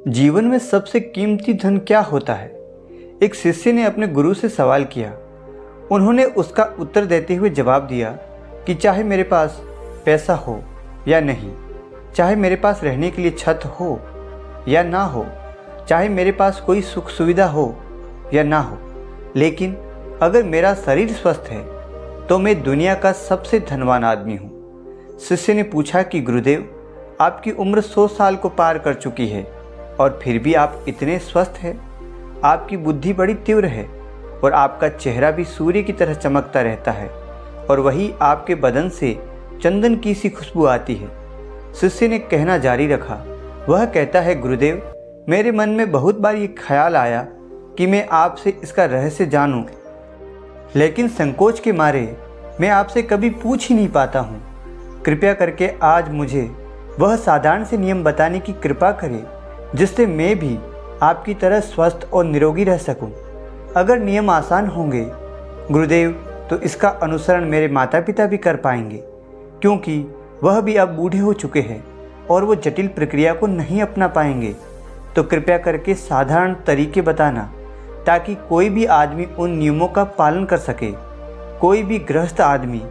जीवन में सबसे कीमती धन क्या होता है? एक शिष्य ने अपने गुरु से सवाल किया। उन्होंने उसका उत्तर देते हुए जवाब दिया कि चाहे मेरे पास पैसा हो या नहीं, चाहे मेरे पास रहने के लिए छत हो या ना हो, चाहे मेरे पास कोई सुख सुविधा हो या ना हो, लेकिन अगर मेरा शरीर स्वस्थ है तो मैं दुनिया का सबसे धनवान आदमी हूँ। शिष्य ने पूछा कि गुरुदेव, आपकी उम्र 100 साल को पार कर चुकी है और फिर भी आप इतने स्वस्थ हैं। आपकी बुद्धि बड़ी तीव्र है और आपका चेहरा भी सूर्य की तरह चमकता रहता है और वही आपके बदन से चंदन की सी खुशबू आती है। शिष्य ने कहना जारी रखा। वह कहता है, गुरुदेव, मेरे मन में बहुत बार ये ख्याल आया कि मैं आपसे इसका रहस्य जानूं, लेकिन संकोच के मारे मैं आपसे कभी पूछ ही नहीं पाता हूँ। कृपया करके आज मुझे वह साधारण से नियम बताने की कृपा करें जिससे मैं भी आपकी तरह स्वस्थ और निरोगी रह सकूं। अगर नियम आसान होंगे गुरुदेव, तो इसका अनुसरण मेरे माता पिता भी कर पाएंगे, क्योंकि वह भी अब बूढ़े हो चुके हैं और वो जटिल प्रक्रिया को नहीं अपना पाएंगे। तो कृपया करके साधारण तरीके बताना ताकि कोई भी आदमी उन नियमों का पालन कर सके, कोई भी गृहस्थ आदमी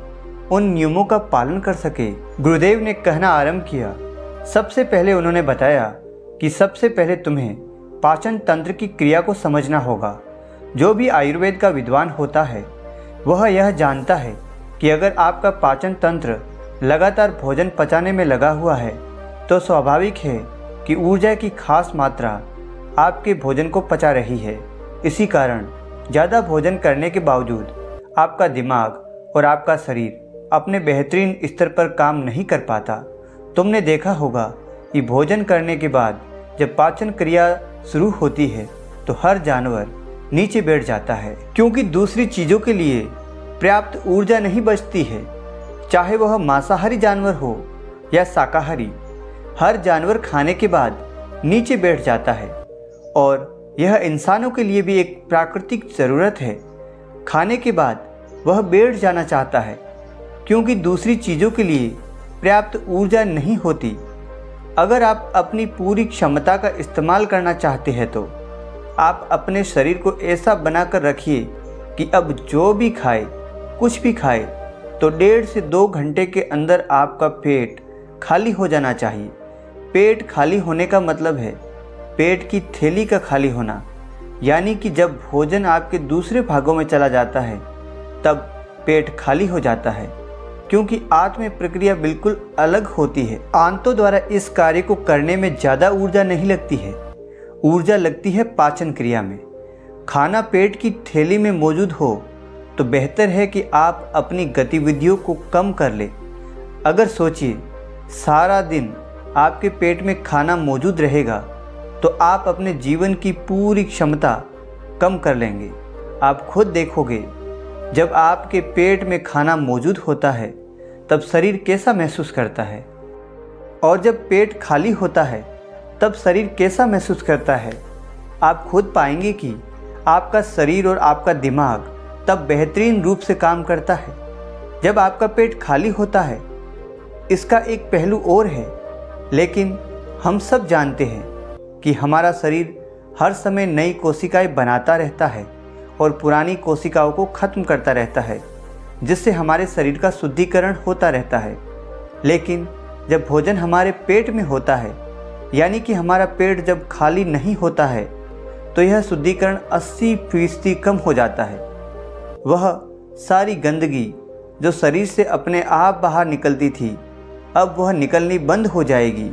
उन नियमों का पालन कर सके। गुरुदेव ने कहना आरंभ किया। सबसे पहले उन्होंने बताया कि सबसे पहले तुम्हें पाचन तंत्र की क्रिया को समझना होगा। जो भी आयुर्वेद का विद्वान होता है वह यह जानता है कि अगर आपका पाचन तंत्र लगातार भोजन पचाने में लगा हुआ है तो स्वाभाविक है कि ऊर्जा की खास मात्रा आपके भोजन को पचा रही है। इसी कारण ज़्यादा भोजन करने के बावजूद आपका दिमाग और आपका शरीर अपने बेहतरीन स्तर पर काम नहीं कर पाता। तुमने देखा होगा कि भोजन करने के बाद जब पाचन क्रिया शुरू होती है तो हर जानवर नीचे बैठ जाता है, क्योंकि दूसरी चीज़ों के लिए पर्याप्त ऊर्जा नहीं बचती है। चाहे वह मांसाहारी जानवर हो या शाकाहारी, हर जानवर खाने के बाद नीचे बैठ जाता है और यह इंसानों के लिए भी एक प्राकृतिक ज़रूरत है। खाने के बाद वह बैठ जाना चाहता है, क्योंकि दूसरी चीज़ों के लिए पर्याप्त ऊर्जा नहीं होती। अगर आप अपनी पूरी क्षमता का इस्तेमाल करना चाहते हैं तो आप अपने शरीर को ऐसा बनाकर रखिए कि अब जो भी खाए, कुछ भी खाए, तो 1.5 से 2 घंटे के अंदर आपका पेट खाली हो जाना चाहिए। पेट खाली होने का मतलब है पेट की थैली का खाली होना, यानी कि जब भोजन आपके दूसरे भागों में चला जाता है तब पेट खाली हो जाता है, क्योंकि आत्म प्रक्रिया बिल्कुल अलग होती है। आंतों द्वारा इस कार्य को करने में ज़्यादा ऊर्जा नहीं लगती है, ऊर्जा लगती है पाचन क्रिया में। खाना पेट की थैली में मौजूद हो तो बेहतर है कि आप अपनी गतिविधियों को कम कर लें। अगर सोचिए, सारा दिन आपके पेट में खाना मौजूद रहेगा तो आप अपने जीवन की पूरी क्षमता कम कर लेंगे। आप खुद देखोगे, जब आपके पेट में खाना मौजूद होता है तब शरीर कैसा महसूस करता है, और जब पेट खाली होता है तब शरीर कैसा महसूस करता है। आप खुद पाएंगे कि आपका शरीर और आपका दिमाग तब बेहतरीन रूप से काम करता है जब आपका पेट खाली होता है। इसका एक पहलू और है, लेकिन हम सब जानते हैं कि हमारा शरीर हर समय नई कोशिकाएं बनाता रहता है और पुरानी कोशिकाओं को खत्म करता रहता है, जिससे हमारे शरीर का शुद्धिकरण होता रहता है। लेकिन जब भोजन हमारे पेट में होता है, यानी कि हमारा पेट जब खाली नहीं होता है, तो यह शुद्धिकरण 80% कम हो जाता है। वह सारी गंदगी जो शरीर से अपने आप बाहर निकलती थी, अब वह निकलनी बंद हो जाएगी,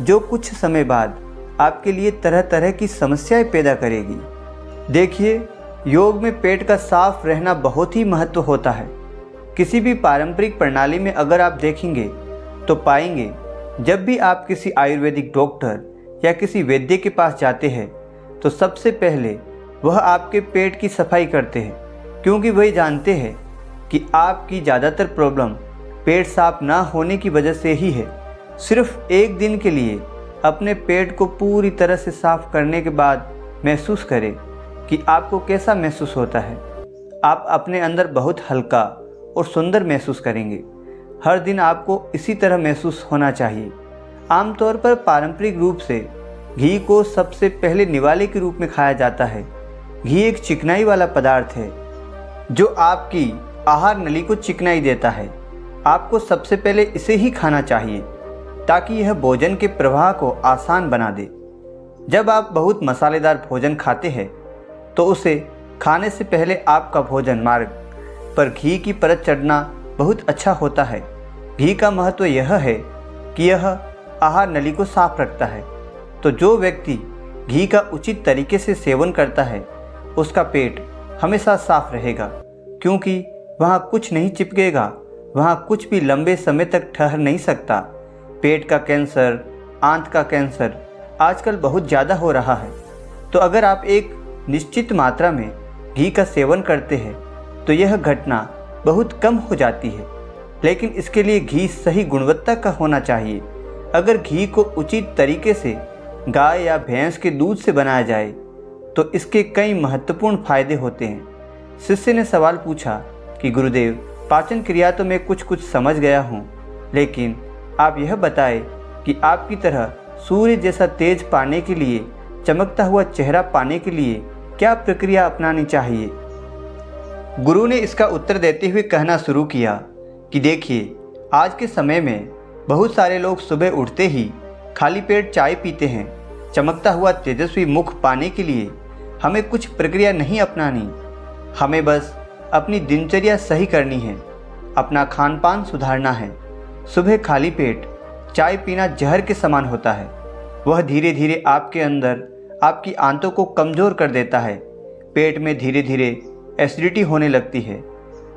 जो कुछ समय बाद आपके लिए तरह तरह की समस्याएं पैदा करेगी। देखिए, योग में पेट का साफ रहना बहुत ही महत्व होता है। किसी भी पारंपरिक प्रणाली में अगर आप देखेंगे तो पाएंगे, जब भी आप किसी आयुर्वेदिक डॉक्टर या किसी वैद्य के पास जाते हैं तो सबसे पहले वह आपके पेट की सफाई करते हैं, क्योंकि वही जानते हैं कि आपकी ज़्यादातर प्रॉब्लम पेट साफ ना होने की वजह से ही है। सिर्फ एक दिन के लिए अपने पेट को पूरी तरह से साफ करने के बाद महसूस करें कि आपको कैसा महसूस होता है। आप अपने अंदर बहुत हल्का और सुंदर महसूस करेंगे। हर दिन आपको इसी तरह महसूस होना चाहिए। आमतौर पर पारंपरिक रूप से घी को सबसे पहले निवाले के रूप में खाया जाता है। घी एक चिकनाई वाला पदार्थ है जो आपकी आहार नली को चिकनाई देता है। आपको सबसे पहले इसे ही खाना चाहिए ताकि यह भोजन के प्रवाह को आसान बना दे। जब आप बहुत मसालेदार भोजन खाते हैं तो उसे खाने से पहले आपका भोजन मार्ग पर घी की परत चढ़ना बहुत अच्छा होता है। घी का महत्व यह है कि यह आहार नली को साफ रखता है। तो जो व्यक्ति घी का उचित तरीके से सेवन करता है उसका पेट हमेशा साफ रहेगा, क्योंकि वहाँ कुछ नहीं चिपकेगा, वहाँ कुछ भी लंबे समय तक ठहर नहीं सकता। पेट का कैंसर, आंत का कैंसर आजकल बहुत ज़्यादा हो रहा है। तो अगर आप एक निश्चित मात्रा में घी का सेवन करते हैं तो यह घटना बहुत कम हो जाती है। लेकिन इसके लिए घी सही गुणवत्ता का होना चाहिए। अगर घी को उचित तरीके से गाय या भैंस के दूध से बनाया जाए तो इसके कई महत्वपूर्ण फायदे होते हैं। शिष्य ने सवाल पूछा कि गुरुदेव, पाचन क्रिया तो मैं कुछ समझ गया हूँ, लेकिन आप यह बताएं कि आपकी तरह सूर्य जैसा तेज पाने के लिए, चमकता हुआ चेहरा पाने के लिए क्या प्रक्रिया अपनानी चाहिए। गुरु ने इसका उत्तर देते हुए कहना शुरू किया कि देखिए, आज के समय में बहुत सारे लोग सुबह उठते ही खाली पेट चाय पीते हैं। चमकता हुआ तेजस्वी मुख पाने के लिए हमें कुछ प्रक्रिया नहीं अपनानी, हमें बस अपनी दिनचर्या सही करनी है, अपना खान पान सुधारना है। सुबह खाली पेट चाय पीना जहर के समान होता है। वह धीरे धीरे आपके अंदर आपकी आंतों को कमज़ोर कर देता है। पेट में धीरे धीरे एसिडिटी होने लगती है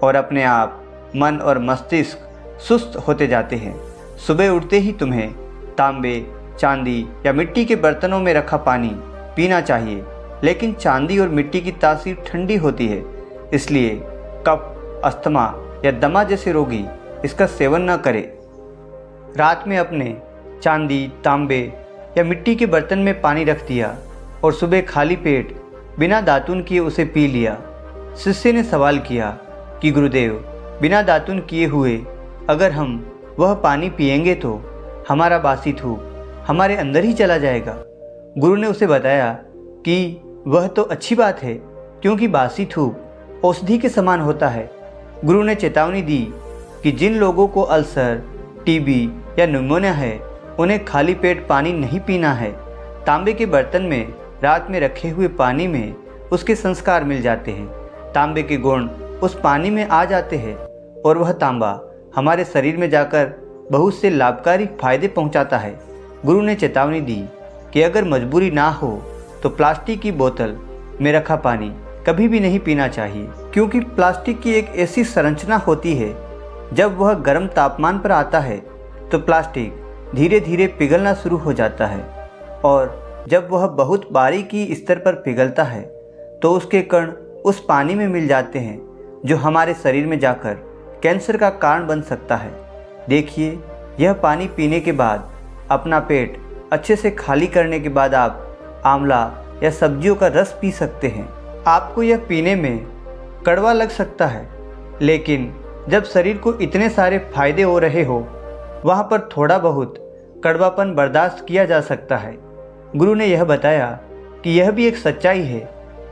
और अपने आप मन और मस्तिष्क सुस्त होते जाते हैं। सुबह उठते ही तुम्हें तांबे, चांदी या मिट्टी के बर्तनों में रखा पानी पीना चाहिए, लेकिन चांदी और मिट्टी की तासीर ठंडी होती है, इसलिए कफ, अस्थमा या दमा जैसे रोगी इसका सेवन न करें। रात में अपने चांदी, तांबे या मिट्टी के बर्तन में पानी रख दिया और सुबह खाली पेट बिना दातुन किए उसे पी लिया। शिष्य ने सवाल किया कि गुरुदेव, बिना दातुन किए हुए अगर हम वह पानी पिएंगे तो हमारा बासी थूक हमारे अंदर ही चला जाएगा। गुरु ने उसे बताया कि वह तो अच्छी बात है, क्योंकि बासी थूक औषधि के समान होता है। गुरु ने चेतावनी दी कि जिन लोगों को अल्सर, टीबी या निमोनिया है उन्हें खाली पेट पानी नहीं पीना है। तांबे के बर्तन में रात में रखे हुए पानी में उसके संस्कार मिल जाते हैं। तांबे के गुण उस पानी में आ जाते हैं और वह तांबा हमारे शरीर में जाकर बहुत से लाभकारी फायदे पहुंचाता है। गुरु ने चेतावनी दी कि अगर मजबूरी ना हो तो प्लास्टिक की बोतल में रखा पानी कभी भी नहीं पीना चाहिए, क्योंकि प्लास्टिक की एक ऐसी संरचना होती है, जब वह गर्म तापमान पर आता है तो प्लास्टिक धीरे धीरे पिघलना शुरू हो जाता है, और जब वह बहुत बारीकी स्तर पर पिघलता है तो उसके कण उस पानी में मिल जाते हैं, जो हमारे शरीर में जाकर कैंसर का कारण बन सकता है। देखिए, यह पानी पीने के बाद अपना पेट अच्छे से खाली करने के बाद आप आंवला या सब्जियों का रस पी सकते हैं। आपको यह पीने में कड़वा लग सकता है, लेकिन जब शरीर को इतने सारे फायदे हो रहे हो, वहाँ पर थोड़ा बहुत कड़वापन बर्दाश्त किया जा सकता है। गुरु ने यह बताया कि यह भी एक सच्चाई है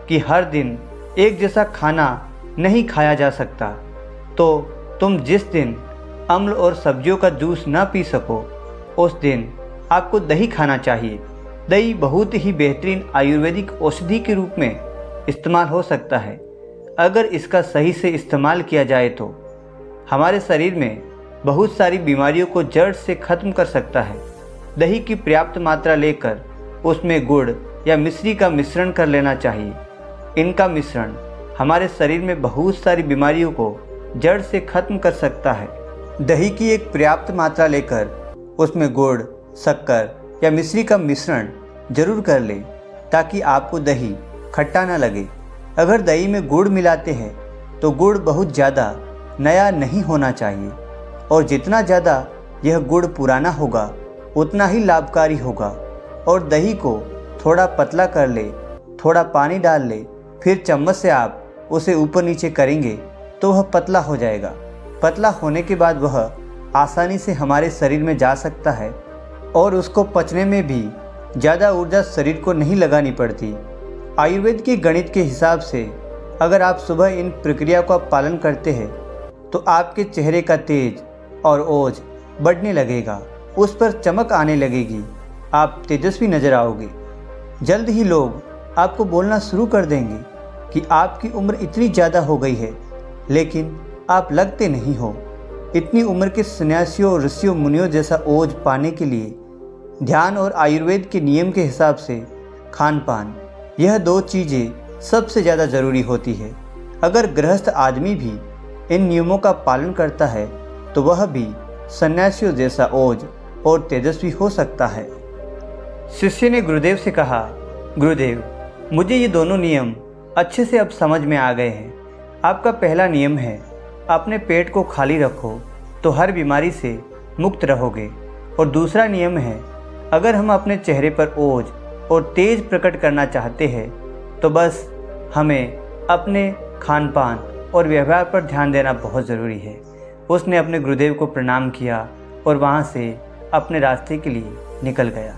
कि हर दिन एक जैसा खाना नहीं खाया जा सकता। तो तुम जिस दिन अम्ल और सब्जियों का जूस ना पी सको, उस दिन आपको दही खाना चाहिए। दही बहुत ही बेहतरीन आयुर्वेदिक औषधि के रूप में इस्तेमाल हो सकता है। अगर इसका सही से इस्तेमाल किया जाए तो हमारे शरीर में बहुत सारी बीमारियों को जड़ से ख़त्म कर सकता है। दही की पर्याप्त मात्रा लेकर उसमें गुड़ या मिश्री का मिश्रण कर लेना चाहिए। इनका मिश्रण हमारे शरीर में बहुत सारी बीमारियों को जड़ से ख़त्म कर सकता है। दही की एक पर्याप्त मात्रा लेकर उसमें गुड़, शक्कर या मिश्री का मिश्रण जरूर कर लें, ताकि आपको दही खट्टा ना लगे। अगर दही में गुड़ मिलाते हैं तो गुड़ बहुत ज़्यादा नया नहीं होना चाहिए, और जितना ज़्यादा यह गुड़ पुराना होगा उतना ही लाभकारी होगा। और दही को थोड़ा पतला कर ले, थोड़ा पानी डाल ले, फिर चम्मच से आप उसे ऊपर नीचे करेंगे तो वह पतला हो जाएगा। पतला होने के बाद वह आसानी से हमारे शरीर में जा सकता है और उसको पचने में भी ज़्यादा ऊर्जा शरीर को नहीं लगानी पड़ती। आयुर्वेद के गणित के हिसाब से अगर आप सुबह इन प्रक्रिया का पालन करते हैं तो आपके चेहरे का तेज और ओज बढ़ने लगेगा, उस पर चमक आने लगेगी, आप तेजस्वी नजर आओगे। जल्द ही लोग आपको बोलना शुरू कर देंगे कि आपकी उम्र इतनी ज़्यादा हो गई है, लेकिन आप लगते नहीं हो। इतनी उम्र के सन्यासियों, ऋषियों, मुनियों जैसा ओज पाने के लिए ध्यान और आयुर्वेद के नियम के हिसाब से खान पान, यह 2 चीज़ें सबसे ज़्यादा ज़रूरी होती है। अगर गृहस्थ आदमी भी इन नियमों का पालन करता है तो वह भी सन्यासियों जैसा ओज और तेजस्वी हो सकता है। शिष्य ने गुरुदेव से कहा, गुरुदेव, मुझे ये दोनों नियम अच्छे से अब समझ में आ गए हैं। आपका पहला नियम है अपने पेट को खाली रखो तो हर बीमारी से मुक्त रहोगे, और दूसरा नियम है अगर हम अपने चेहरे पर ओज और तेज प्रकट करना चाहते हैं तो बस हमें अपने खान पान और व्यवहार पर ध्यान देना बहुत ज़रूरी है। उसने अपने गुरुदेव को प्रणाम किया और वहाँ से अपने रास्ते के लिए निकल गया।